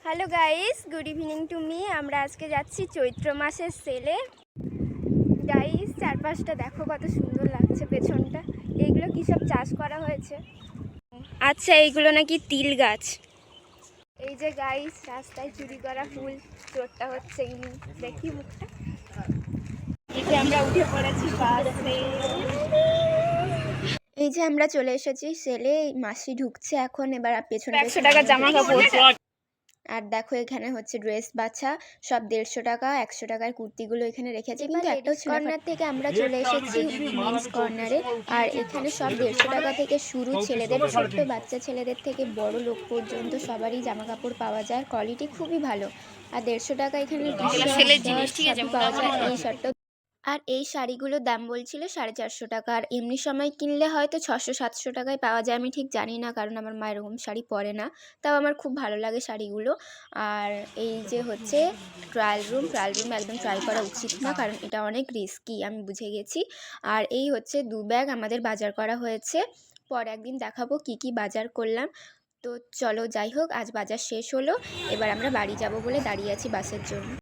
Hello guys, good evening to me. আমরা আজকে যাচ্ছি চৈত্র মাসের সেলে। গাইস, চারপাশটা দেখো কত সুন্দর লাগছে। পেছনটা এইগুলো কি সব চাষ করা হয়েছে। আচ্ছা, এইগুলো নাকি তিল গাছ। এই যে গাইস, রাস্তায় চুরি করা ফুল। চোরটা হচ্ছে ইনি, দেখি মুখটা। এই যে আমরা উঠে পড়েছি বাসে। এই যে আমরা চলে এসেছি সেলে। মাসি ঢুকছে এখন। এবার পেছনে 100 টাকা জামা কাপড়। আর দেখো এখানে হচ্ছে ড্রেস বাছা, সব 150 টাকা। 100 টাকার কুর্তিগুলো এখানে রেখেছে, কিন্তু একটাও কর্নার থেকে আমরা চলে এসেছি মেন্স কর্নারে। আর এখানে সব 150 টাকা থেকে শুরু। ছেলেদের, ছোট্ট বাচ্চা ছেলেদের থেকে বড় লোক পর্যন্ত সবারই জামা কাপড় পাওয়া যায়। কোয়ালিটি খুবই ভালো। আর 150 টাকা এখানে সবই পাওয়া যায়। এই শার্টটা আর এই শাড়িগুলোর দাম বলছিল 450 টাকা। আর এমনি সময় কিনলে হয়তো 600-700 টাকায় পাওয়া যায়। আমি ঠিক জানি না, কারণ আমার মা এরকম শাড়ি পরে না। তাও আমার খুব ভালো লাগে শাড়িগুলো। আর এই যে হচ্ছে ট্রায়াল রুম একদম ট্রাই করা উচিত না, কারণ এটা অনেক রিস্কি, আমি বুঝে গেছি। আর এই হচ্ছে 2 ব্যাগ আমাদের বাজার করা হয়েছে। পরে একদিন দেখাবো কি কি বাজার করলাম। তো চলো, যাই হোক, আজ বাজার শেষ হলো। এবার আমরা বাড়ি যাব বলে দাঁড়িয়ে আছি বাসের জন্য।